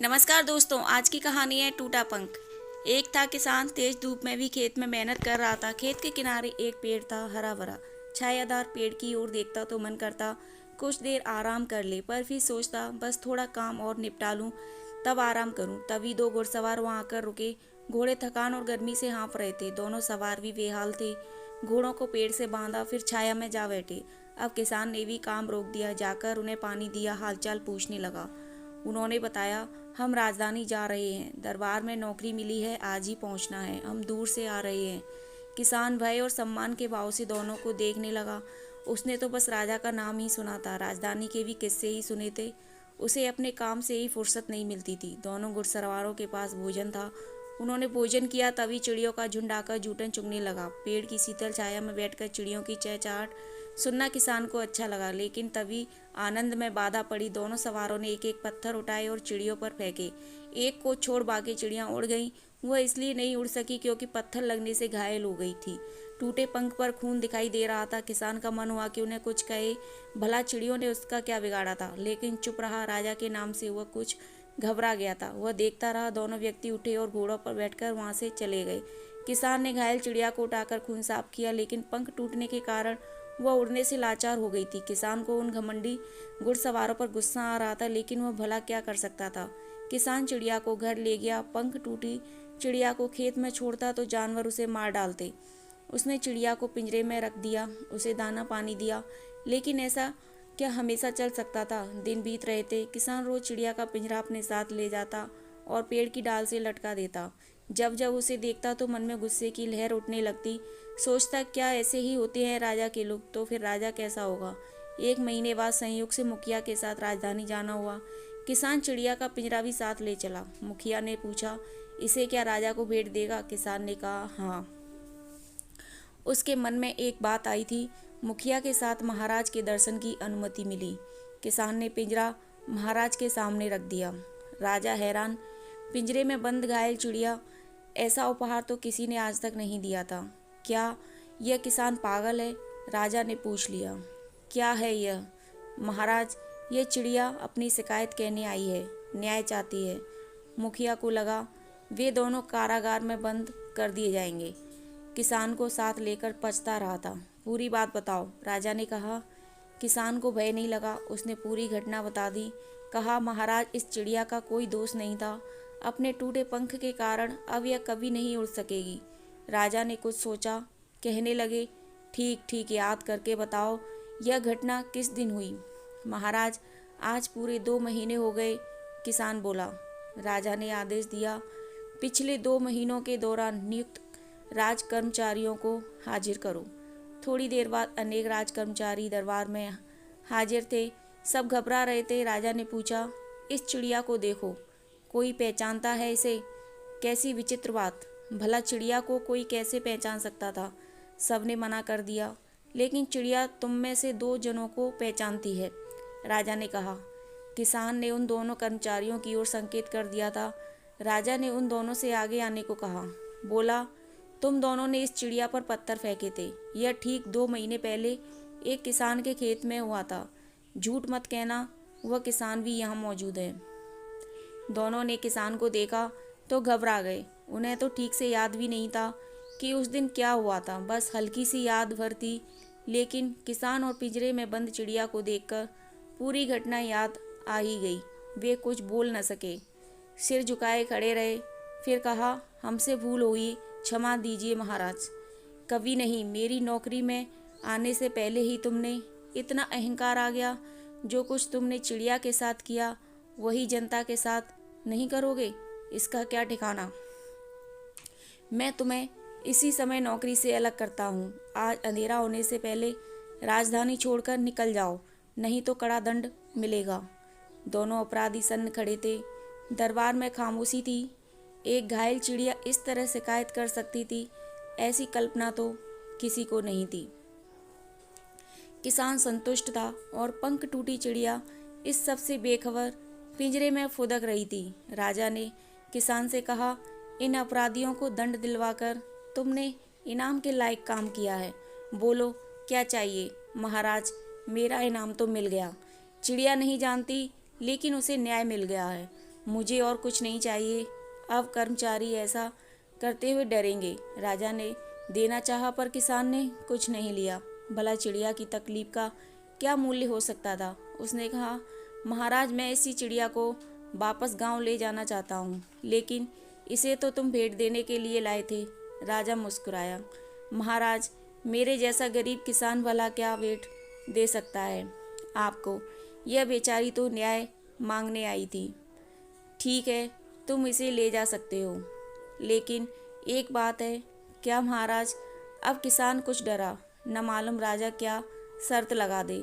नमस्कार दोस्तों, आज की कहानी है टूटा पंख। एक था किसान, तेज धूप में भी खेत में मेहनत कर रहा था। खेत के किनारे एक पेड़ था, हरा भरा छायादार। पेड़ की ओर देखता तो मन करता कुछ देर आराम कर ले, पर फिर सोचता बस थोड़ा काम और निपटा लूं तब आराम करूं। तभी दो घुड़सवार वहां आकर रुके। घोड़े थकान और गर्मी से हाँफ रहे थे। दोनों सवार भी बेहाल थे। घोड़ों को पेड़ से बांधा, फिर छाया में जा बैठे। अब किसान ने भी काम रोक दिया, जाकर उन्हें पानी दिया, हालचाल पूछने लगा। उन्होंने बताया, हम राजधानी जा रहे हैं, दरबार में नौकरी मिली है, आज ही पहुंचना है, हम दूर से आ रहे हैं। किसान भय और सम्मान के भाव से दोनों को देखने लगा। उसने तो बस राजा का नाम ही सुना था, राजधानी के भी किस्से ही सुने थे। उसे अपने काम से ही फुर्सत नहीं मिलती थी। दोनों घुड़सवारों के पास भोजन था। उन्होंने भोजन किया, तभी चिड़ियों का झुंड आकर जूठन चुगने लगा। पेड़ की शीतल छाया में बैठकर चिड़ियों की चहचहाट सुनना किसान को अच्छा लगा, लेकिन तभी आनंद में बाधा पड़ी। दोनों सवारों ने एक एक पत्थर उठाए और चिड़ियों पर फेंके। एक को छोड़ बाकी चिड़ियां उड़ गईं। वह इसलिए नहीं उड़ सकी क्योंकि पत्थर लगने से घायल हो गई थी। टूटे पंख पर खून दिखाई दे रहा था। किसान का मन हुआ कि उन्हें कुछ कहे, भला चिड़ियों ने उसका क्या बिगाड़ा था, लेकिन चुप रहा। राजा के नाम से वह कुछ घबरा गया था। वह देखता रहा। दोनों व्यक्ति उठे और घोड़ों पर बैठकर वहां से चले गए। किसान ने घायल चिड़िया को उठाकर खून साफ किया, लेकिन पंख टूटने के कारण वह उड़ने से लाचार हो गई थी। किसान को उन घमंडी घुड़सवारों पर गुस्सा आ रहा था, लेकिन वह भला क्या कर सकता था। किसान चिड़िया को घर ले गया। पंख टूटी चिड़िया को खेत में छोड़ता तो जानवर उसे मार डालते। उसने चिड़िया को पिंजरे में रख दिया, उसे दाना पानी दिया, लेकिन ऐसा क्या हमेशा चल सकता था। दिन बीत रहे थे। किसान रोज चिड़िया का पिंजरा अपने साथ ले जाता और पेड़ की डाल से लटका देता। जब जब उसे देखता तो मन में गुस्से की लहर उठने लगती। सोचता, क्या ऐसे ही होते हैं राजा के लोग, तो फिर राजा कैसा होगा। एक महीने बाद संयोग से मुखिया के साथ राजधानी जाना हुआ। किसान चिड़िया का पिंजरा भी साथ ले चला। मुखिया ने पूछा, इसे क्या राजा को भेंट देगा। किसान ने कहा, हाँ। उसके मन में एक बात आई थी। मुखिया के साथ महाराज के दर्शन की अनुमति मिली। किसान ने पिंजरा महाराज के सामने रख दिया। राजा हैरान। पिंजरे में बंद घायल चिड़िया, ऐसा उपहार तो किसी ने आज तक नहीं दिया था। क्या यह किसान पागल है? राजा ने पूछ लिया। क्या है यह? महाराज, यह चिड़िया अपनी शिकायत कहने आई है, न्याय चाहती है। मुखिया को लगा वे दोनों कारागार में बंद कर दिए जाएंगे। किसान को साथ लेकर पछता रहा था। पूरी बात बताओ, राजा ने कहा। किसान को भय नहीं लगा। उसने पूरी घटना बता दी। कहा, महाराज, इस चिड़िया का कोई दोष नहीं था। अपने टूटे पंख के कारण अब यह कभी नहीं उड़ सकेगी। राजा ने कुछ सोचा, कहने लगे, ठीक ठीक, याद करके बताओ, यह घटना किस दिन हुई। महाराज, आज पूरे 2 महीने हो गए। किसान बोला। राजा ने आदेश दिया, पिछले 2 महीनों के दौरान नियुक्त राज कर्मचारियों को हाजिर करो। थोड़ी देर बाद अनेक राज कर्मचारी दरबार में हाजिर थे। सब घबरा रहे थे। राजा ने पूछा, इस चिड़िया को देखो, कोई पहचानता है इसे? कैसी विचित्र बात, भला चिड़िया को कोई कैसे पहचान सकता था। सबने मना कर दिया, लेकिन चिड़िया तुम में से 2 जनों को पहचानती है, राजा ने कहा। किसान ने उन दोनों कर्मचारियों की ओर संकेत कर दिया था। राजा ने उन दोनों से आगे आने को कहा। बोला, तुम दोनों ने इस चिड़िया पर पत्थर फेंके थे। यह ठीक 2 महीने पहले एक किसान के खेत में हुआ था। झूठ मत कहना, वह किसान भी यहाँ मौजूद है। दोनों ने किसान को देखा तो घबरा गए। उन्हें तो ठीक से याद भी नहीं था कि उस दिन क्या हुआ था। बस हल्की सी याद भर थी। लेकिन किसान और पिंजरे में बंद चिड़िया को देखकर पूरी घटना याद आ ही गई। वे कुछ बोल न सके, सिर झुकाए खड़े रहे। फिर कहा, हमसे भूल हुई, क्षमा दीजिए महाराज। कभी नहीं, मेरी नौकरी में आने से पहले ही तुमने इतना अहंकार आ गया। जो कुछ तुमने चिड़िया के साथ किया वही जनता के साथ नहीं करोगे, इसका क्या ठिकाना। मैं तुम्हें इसी समय नौकरी से अलग करता हूँ। आज अंधेरा होने से पहले राजधानी छोड़कर निकल जाओ, नहीं तो कड़ा दंड मिलेगा। दोनों अपराधी सन्न खड़े थे। दरबार में खामोशी थी। एक घायल चिड़िया इस तरह शिकायत कर सकती थी, ऐसी कल्पना तो किसी को नहीं थी। किसान संतुष्ट था और पंख टूटी चिड़िया इस सब से बेखबर पिंजरे में फुदक रही थी। राजा ने किसान से कहा, इन अपराधियों को दंड दिलवाकर तुमने इनाम के लायक काम किया है। बोलो, क्या चाहिए। महाराज, मेरा इनाम तो मिल गया। चिड़िया नहीं जानती, लेकिन उसे न्याय मिल गया है। मुझे और कुछ नहीं चाहिए। अब कर्मचारी ऐसा करते हुए डरेंगे। राजा ने देना चाहा पर किसान ने कुछ नहीं लिया। भला चिड़िया की तकलीफ का क्या मूल्य हो सकता था। उसने कहा, महाराज, मैं इसी चिड़िया को वापस गांव ले जाना चाहता हूँ, लेकिन इसे तो तुम भेंट देने के लिए लाए थे। राजा मुस्कुराया, महाराज, मेरे जैसा गरीब किसान भला क्या भेंट दे सकता है आपको। यह बेचारी तो न्याय मांगने आई थी। ठीक है, तुम इसे ले जा सकते हो, लेकिन एक बात है। क्या महाराज? अब किसान कुछ डरा। न मालूम राजा क्या शर्त लगा दे।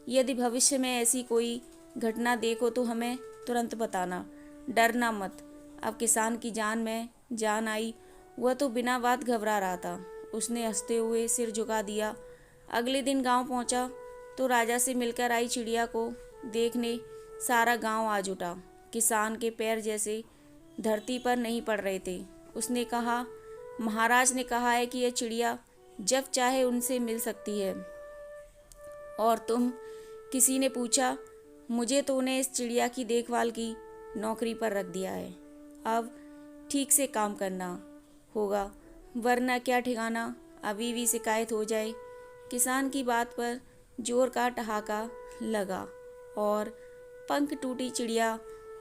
यदि भविष्य में ऐसी कोई घटना देखो तो हमें तुरंत बताना, डरना मत। अब किसान की जान में जान आई। वह तो बिना बात घबरा रहा था। उसने हंसते हुए सिर झुका दिया। अगले दिन गांव पहुंचा तो राजा से मिलकर आई चिड़िया को देखने सारा गांव आ जुटा। किसान के पैर जैसे धरती पर नहीं पड़ रहे थे। उसने कहा, महाराज ने कहा है कि यह चिड़िया जब चाहे उनसे मिल सकती है। और तुम? किसी ने पूछा। मुझे तो उन्हें इस चिड़िया की देखभाल की नौकरी पर रख दिया है। अब ठीक से काम करना होगा, वरना क्या ठिकाना अभी भी शिकायत हो जाए। किसान की बात पर जोर का ठहाका लगा और पंख टूटी चिड़िया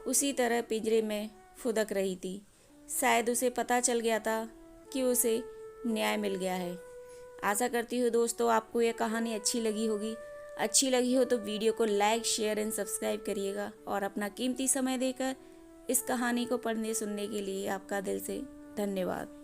उसी तरह पिंजरे में फुदक रही थी। शायद उसे पता चल गया था कि उसे न्याय मिल गया है। आशा करती हूँ दोस्तों आपको यह कहानी अच्छी लगी होगी। अच्छी लगी हो तो वीडियो को लाइक, शेयर एंड सब्सक्राइब करिएगा और अपना कीमती समय देकर इस कहानी को पढ़ने सुनने के लिए आपका दिल से धन्यवाद।